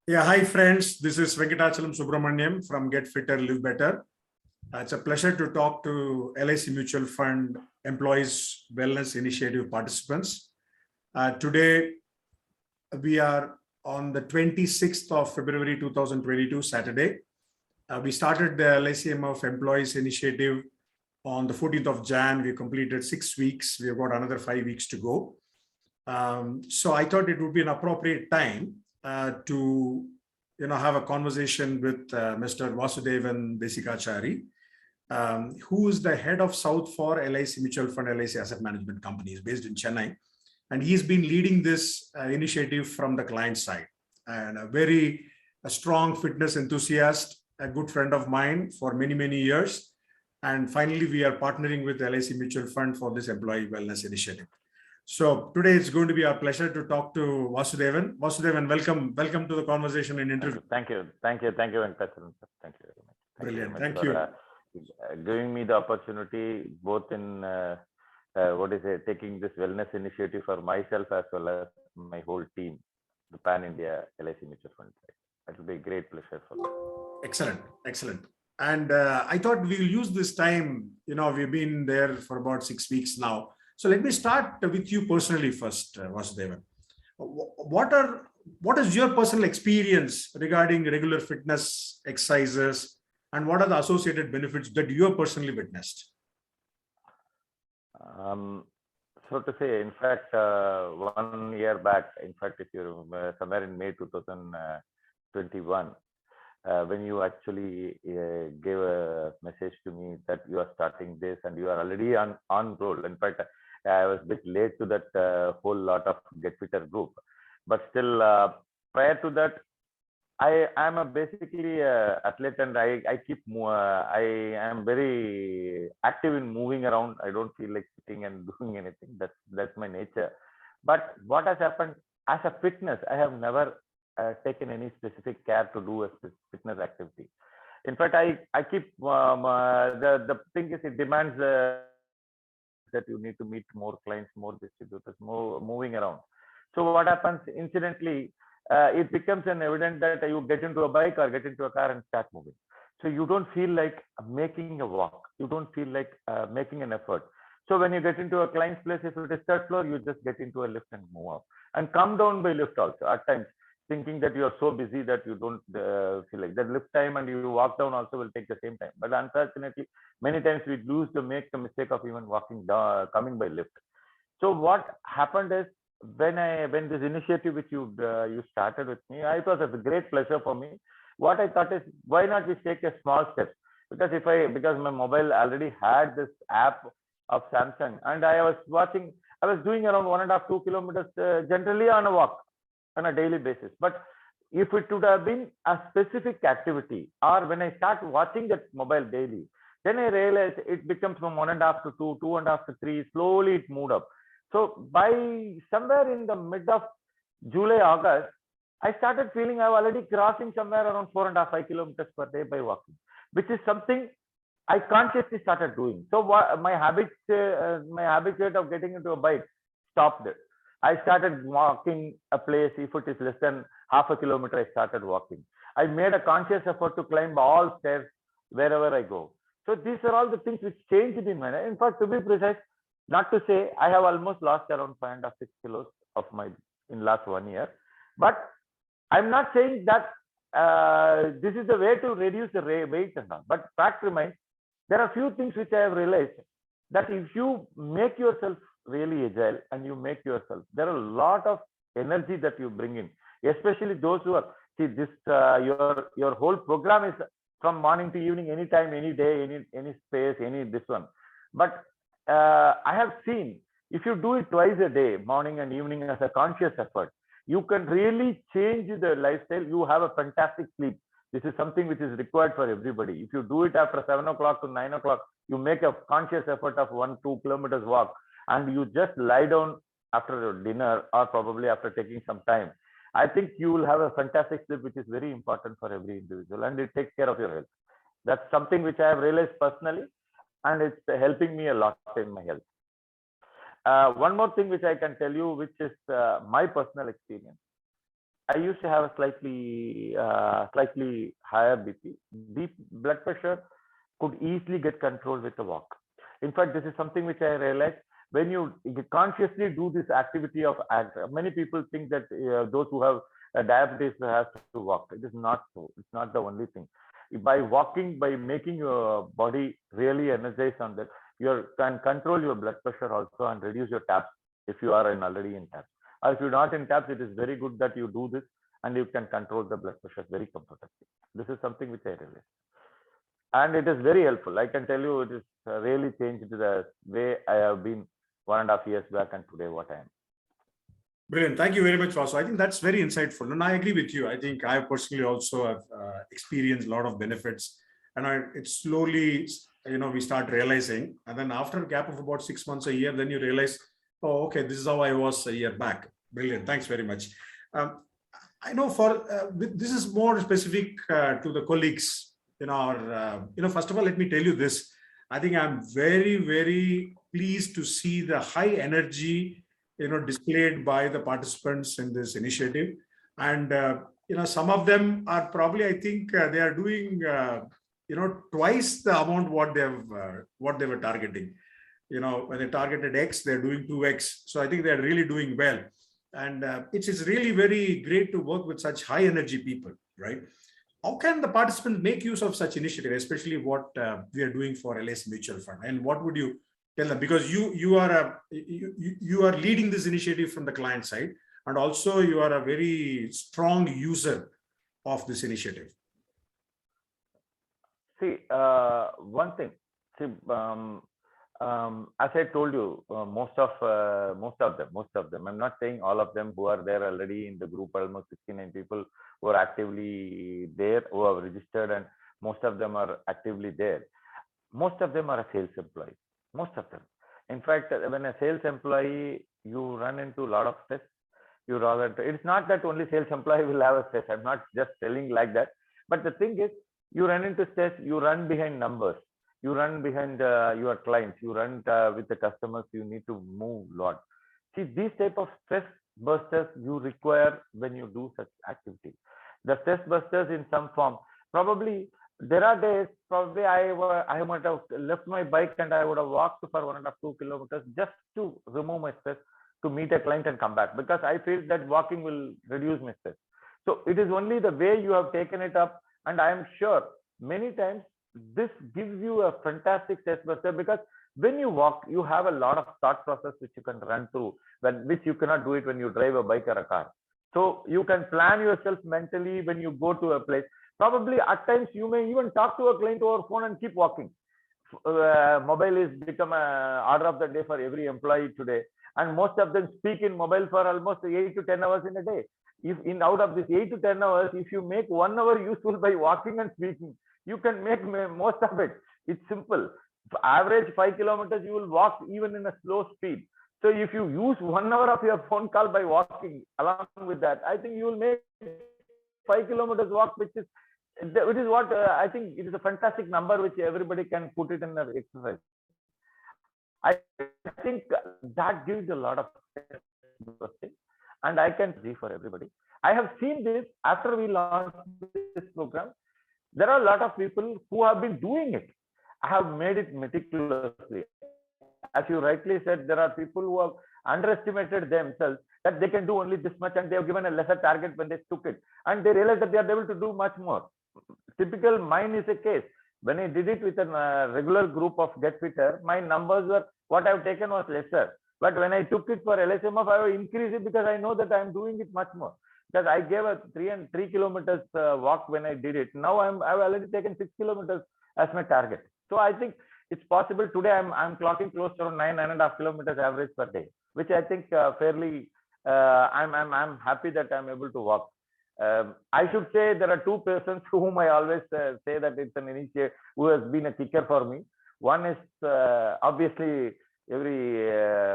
Yeah, hi friends. This is Venkatachalam Subramaniam from Get Fitter, Live Better. It's a pleasure to talk to LIC Mutual Fund Employees Wellness Initiative participants. Today, we are on the 26th of February 2022, Saturday. We started the LICM of Employees Initiative on the 14th of Jan. We completed 6 weeks. We have got another 5 weeks to go. So I thought it would be an appropriate time to have a conversation with Mr. Vasudevan Desikachari, who is the head of South for LIC Mutual Fund, LIC Asset Management Company. He's based in Chennai, and he's been leading this initiative from the client side. And a strong fitness enthusiast, a good friend of mine for many, many years. And finally, we are partnering with LIC Mutual Fund for this employee wellness initiative. So today it's going to be our pleasure to talk to Vasudevan. Vasudevan, welcome to the conversation and interview. Thank you, Venkatachalam. Thank you very much. Brilliant. Thank you. Giving me the opportunity, both in taking this wellness initiative for myself as well as my whole team, the Pan India LIC Mutual Fund. It will be a great pleasure for me. Excellent. And I thought we'll use this time. We've been there for about 6 weeks now. So let me start with you personally first, Vasudevan. What is your personal experience regarding regular fitness exercises, and what are the associated benefits that you have personally witnessed? So to say, in fact, 1 year back, in fact, if you remember, somewhere in May 2021, when you actually gave a message to me that you are starting this and you are already on roll. In fact, I was a bit late to that whole lot of Get Fitter group, but still prior to that, I am basically athlete, and I am very active in moving around. I don't feel like sitting and doing anything. That's my nature. But what has happened as a fitness, I have never taken any specific care to do a fitness activity. In fact, I keep the thing is, it demands that you need to meet more clients, more distributors, more moving around. So what happens, incidentally, it becomes an evident that you get into a bike or get into a car and start moving. So you don't feel like making a walk. You don't feel like making an effort. So when you get into a client's place, if it is third floor, you just get into a lift and move up and come down by lift also at times, thinking that you are so busy that you don't feel like that lift time, and you walk down also will take the same time. But unfortunately, many times we make the mistake of even walking down, coming by lift. So what happened is, when this initiative which you started with me, it was a great pleasure for me. What I thought is, why not we take a small step? Because my mobile already had this app of Samsung, and I was doing around 1.5-2 kilometers generally on a walk on a daily basis. But if it would have been a specific activity, or when I start watching that mobile daily, then I realized it becomes from 1.5 to 2, 2.5 to 3. Slowly it moved up. So by somewhere in the mid of July, August, I started feeling I'm already crossing somewhere around 4.5-5 kilometers per day by walking, which is something I consciously started doing. So my habitude of getting into a bike stopped it. I started walking a place. If it is less than half a kilometer, I started walking. I made a conscious effort to climb all stairs wherever I go. So these are all the things which changed in my life. In fact, to be precise, not to say, I have almost lost around 5.5-6 kilos in last 1 year. But I'm not saying that this is the way to reduce the weight and all. But fact remains, there are few things which I have realized, that if you make yourself really agile and you make yourself, there are a lot of energy that you bring in, especially those who are, this your whole program is from morning to evening, anytime, any day, any space, this one. But I have seen, if you do it twice a day, morning and evening, as a conscious effort, you can really change the lifestyle. You have a fantastic sleep. This is something which is required for everybody. If you do it after 7 o'clock to 9 o'clock, you make a conscious effort of 1-2 kilometers walk, and you just lie down after dinner or probably after taking some time, I think you will have a fantastic sleep, which is very important for every individual, and it takes care of your health. That's something which I have realized personally, and it's helping me a lot in my health. One more thing which I can tell you, which is my personal experience. I used to have a slightly higher BP. Deep blood pressure could easily get controlled with a walk. In fact, this is something which I realized when you consciously do this activity of act. Many people think that those who have diabetes have to walk. It is not so. It's not the only thing. By walking, by making your body really energized on that, you can control your blood pressure also and reduce your taps if you are already in taps. Or if you're not in taps, it is very good that you do this and you can control the blood pressure very comfortably. This is something which I realized. And it is very helpful. I can tell you it is really changed the way I have been 1.5 years back and today what I am. Brilliant. Thank you very much, Vasu. I think that's very insightful. And I agree with you. I think I personally also have experienced a lot of benefits. And it's slowly, we start realizing. And then after a gap of about 6 months, a year, then you realize, oh, okay, this is how I was a year back. Brilliant. Thanks very much. I know this is more specific to the colleagues in our, first of all, let me tell you this. I think I'm very, very pleased to see the high energy displayed by the participants in this initiative. And, some of them are probably, I think they are doing, twice the amount what they were targeting. When they targeted X, they're doing 2X. So I think they're really doing well. And it's really very great to work with such high energy people, right? How can the participants make use of such initiative, especially what we are doing for LIC Mutual Fund? And what would you tell them? Because you are leading this initiative from the client side, and also you are a very strong user of this initiative. See, one thing. See, as I told you, most of them. I'm not saying all of them who are there already in the group. Almost 69 people who are actively there, who have registered, and most of them are actively there. Most of them are a sales employee. Most of them. In fact, when a sales employee, you run into a lot of stress. It's not that only sales employee will have a stress. I'm not just telling like that. But the thing is, you run into stress. You run behind numbers. You run behind your clients. You run with the customers. You need to move a lot. See, these type of stress busters you require when you do such activity. The stress busters in some form. Probably there are days. Probably I might have left my bike and I would have walked for 1.5 2 kilometers just to remove my stress, to meet a client and come back, because I feel that walking will reduce my stress. So it is only the way you have taken it up, and I am sure many times this gives you a fantastic stress buster, because when you walk, you have a lot of thought process which you can run through, which you cannot do it when you drive a bike or a car. So you can plan yourself mentally when you go to a place. Probably at times you may even talk to a client over phone and keep walking. Mobile is become a order of the day for every employee today, and most of them speak in mobile for almost 8 to 10 hours in a day. If out of this 8 to 10 hours, if you make 1 hour useful by walking and speaking, you can make most of it. It's simple. For average 5 kilometers, you will walk even in a slow speed. So if you use 1 hour of your phone call by walking along with that, I think you will make 5 kilometers walk, which is what I think it is a fantastic number which everybody can put it in the exercise. I think that gives a lot of thing, and I can see for everybody. I have seen this after we launched this program. There are a lot of people who have been doing it. I have made it meticulously. As you rightly said, there are people who have underestimated themselves that they can do only this much, and they have given a lesser target when they took it, and they realized that they are able to do much more. Typical mine is a case. When I did it with a regular group of Get Fitter, my numbers were, what I've taken was lesser. But when I took it for LSMF, I will increase it because I know that I'm doing it much more. Because I gave a 3 kilometers walk when I did it. Now I've already taken 6 kilometers as my target. So I think it's possible. Today I'm clocking close to 9.5 kilometers average per day, which I think fairly. I'm happy that I'm able to walk. I should say there are two persons whom I always say that it's an initiative who has been a kicker for me. One is obviously every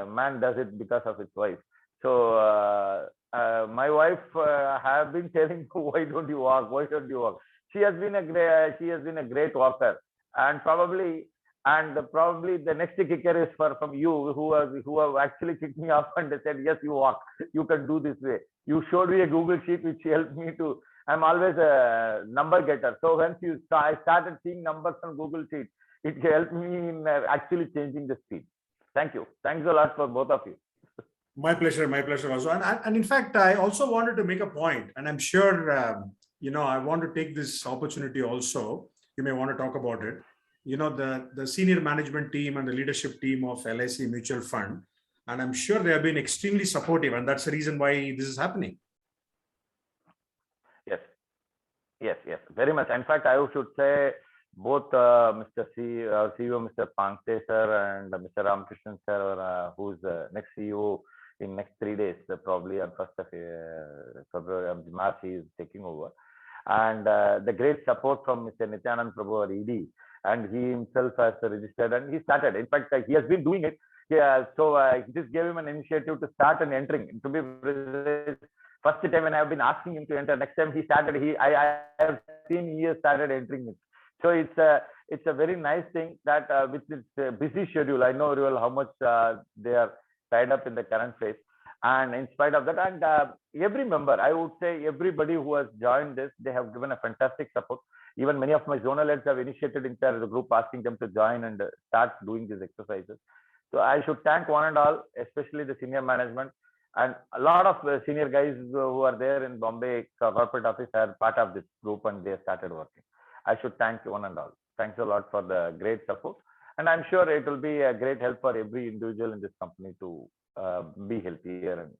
man does it because of his wife. So my wife have been telling, why don't you walk? Why don't you walk? She has been a great walker, and probably And probably the next kicker is from you, who have actually kicked me up and said, yes, you walk, you can do this way. You showed me a Google sheet which helped me to. I'm always a number getter. So once I started seeing numbers on Google sheet, it helped me in actually changing the speed. Thank you. Thanks a lot for both of you. My pleasure, Vasu. And in fact, I also wanted to make a point, and I'm sure, I want to take this opportunity also. You may want to talk about it. The senior management team and the leadership team of LIC Mutual Fund, and I'm sure they have been extremely supportive, and that's the reason why this is happening. Yes, very much. In fact, I should say both Mr. our CEO, Mr. Pankte sir, and Mr. Ramakrishnan sir, who's next CEO in next 3 days, probably on 1st of February, March, he is taking over. And the great support from Mr. Nityanand Prabhu, our ED, and he himself has registered and he started. In fact, he has been doing it. Yeah, so this gave him an initiative to start and entering. To be first time when I have been asking him to enter, next time he started, I have seen he has started entering it. So it's a very nice thing that with this busy schedule, I know real how much they are tied up in the current phase. And in spite of that, and every member, I would say everybody who has joined this, they have given a fantastic support. Even many of my zonal heads have initiated inside the group, asking them to join and start doing these exercises. So I should thank one and all, especially the senior management, and a lot of senior guys who are there in Bombay corporate office are part of this group and they started working. I should thank one and all. Thanks a lot for the great support. And I'm sure it will be a great help for every individual in this company to be healthier. And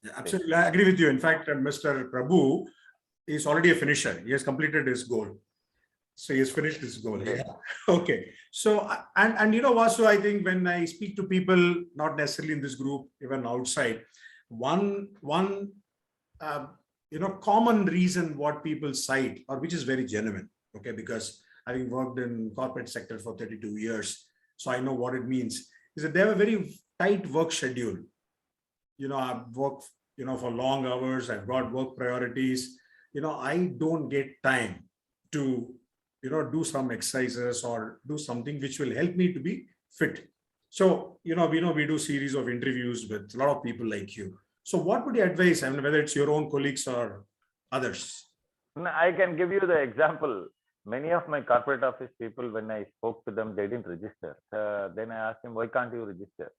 yeah, absolutely, I agree with you. In fact, Mr. Prabhu is already a finisher. He has completed his goal. So he has finished his goal. Yeah. Okay. So, and Vasu, I think when I speak to people, not necessarily in this group, even outside, one common reason what people cite, or which is very genuine, okay, because having worked in corporate sector for 32 years, so I know what it means, is that they have a very tight work schedule. I've worked, for long hours, I've got work priorities, I don't get time to, do some exercises or do something which will help me to be fit. So, we do series of interviews with a lot of people like you. So what would you advise? I mean, whether it's your own colleagues or others? I can give you the example. Many of my corporate office people, when I spoke to them, they didn't register. Then I asked him, why can't you register?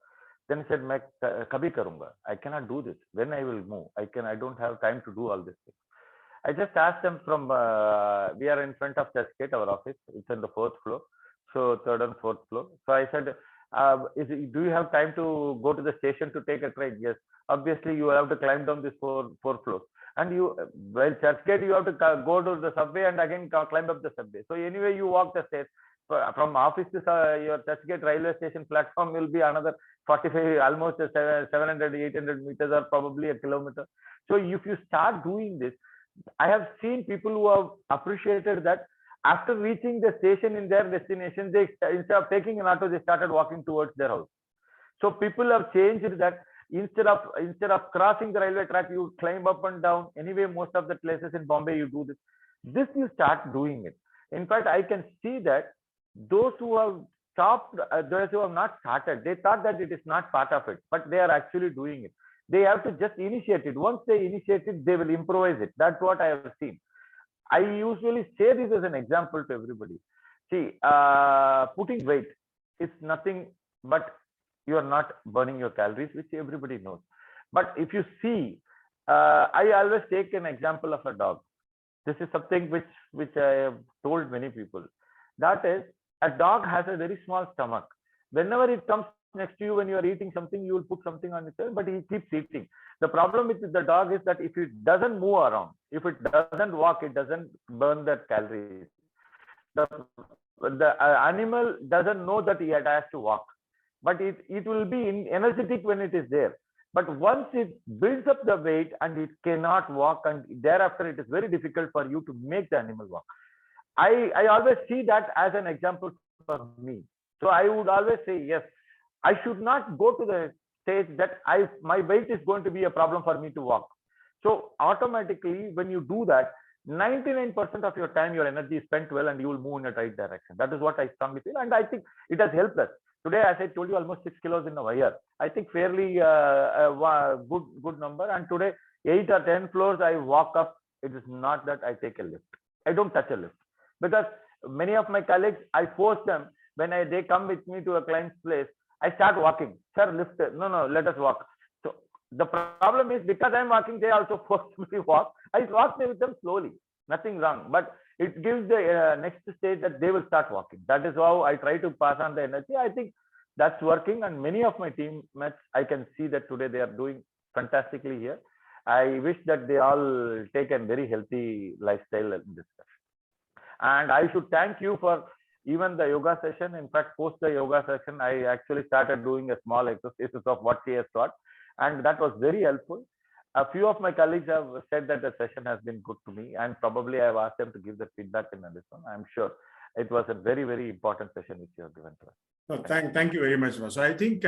Then he said, kabhi karunga. I cannot do this. When I will move, I don't have time to do all this thing. I just asked them from, we are in front of Churchgate, our office. It's on the 4th floor. So 3rd and 4th floor. So I said, do you have time to go to the station to take a train? Yes. Obviously, you have to climb down this four floors. And while Churchgate, you have to go to the subway and again climb up the subway. So anyway, you walk the stairs. From office to your Churchgate railway station platform will be another 45, almost 700, 800 meters or probably a kilometer. So if you start doing this, I have seen people who have appreciated that after reaching the station in their destination, they instead of taking an auto, they started walking towards their house. So people have changed that instead of crossing the railway track, you climb up and down. Anyway, most of the places in Bombay, you do this. This you start doing it. In fact, I can see that those who have stopped, those who have not started, they thought that it is not part of it, but they are actually doing it. They have to just initiate it. Once they initiate it, they will improvise it. That's what I have seen. I usually say this as an example to everybody. See, putting weight is nothing but you are not burning your calories, which everybody knows. But if you see, I always take an example of a dog. This is something which I have told many people. That is, a dog has a very small stomach. Whenever it comes next to you when you are eating something, you will put something on its head, but he keeps eating. The problem with the dog is that if it doesn't move around, if it doesn't walk, it doesn't burn that calories. The animal doesn't know that it has to walk, but it will be energetic when it is there. But once it builds up the weight and it cannot walk, and thereafter it is very difficult for you to make the animal walk. I always see that as an example for me. So I would always say, yes, I should not go to the stage that my weight is going to be a problem for me to walk. So automatically, when you do that, 99% of your time, your energy is spent well, and you will move in a right direction. That is what I strongly feel, and I think it has helped us. Today, as I told you, almost 6 kilos in a year. I think fairly good number. And today, 8 or 10 floors I walk up. It is not that I take a lift. I don't touch a lift, because many of my colleagues, I force them when they come with me to a client's place. I start walking. Sir, lift. No, let us walk. So the problem is, because I'm walking, they also force me to walk. I walk with them slowly. Nothing wrong, but it gives the next stage that they will start walking. That is how I try to pass on the energy. I think that's working, and many of my teammates, I can see that today they are doing fantastically here. I wish that they all take a very healthy lifestyle in this session. And I should thank you for even the yoga session. In fact, post the yoga session, I actually started doing a small exercises of what she has taught, and that was very helpful. A few of my colleagues have said that the session has been good to me, and probably I've asked them to give the feedback in this one. I'm sure it was a very, very important session which you have given to us. No, thank you very much, Vasu. I think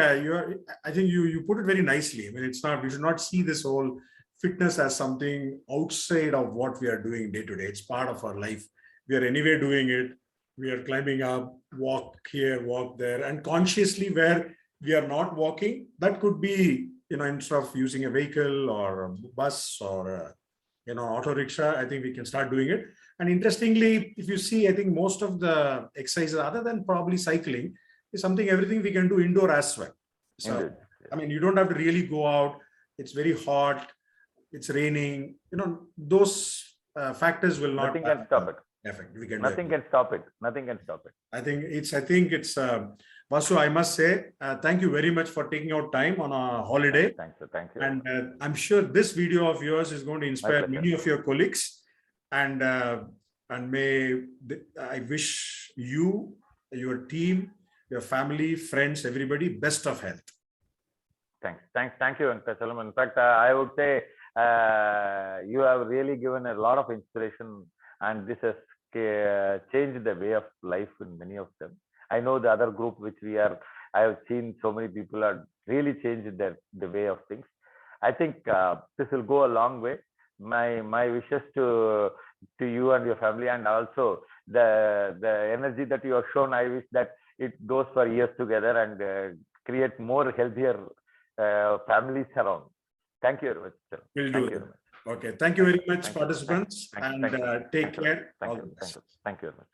you put it very nicely. I mean, it's not, we should not see this whole fitness as something outside of what we are doing day to day. It's part of our life. We are anyway doing it. We are climbing up, walk here, walk there, and consciously where we are not walking, that could be, instead of using a vehicle or a bus or a, auto rickshaw, I think we can start doing it. And interestingly, if you see, I think most of the exercises, other than probably cycling, is everything we can do indoor as well. So, Indeed. I mean, you don't have to really go out. It's very hot. It's raining. Those factors will not. Nothing can stop it. Effect. We can Nothing can stop it. Nothing can stop it. I think it's Vasu, I must say, thank you very much for taking out time on a holiday. Thank you. And I'm sure this video of yours is going to inspire many of your colleagues. And I wish you, your team, your family, friends, everybody, best of health. Thank you, Venkatachalam. In fact, I would say you have really given a lot of inspiration, and this has changed the way of life in many of them. I know the other group which I have seen so many people are really changed the way of things. I think this will go a long way. My wishes to you and your family, and also the energy that you have shown, I wish that it goes for years together and create more healthier families around. Thank you very much, sir. We'll do that. Okay. Thank you very much, participants, and take care. Thank you very much.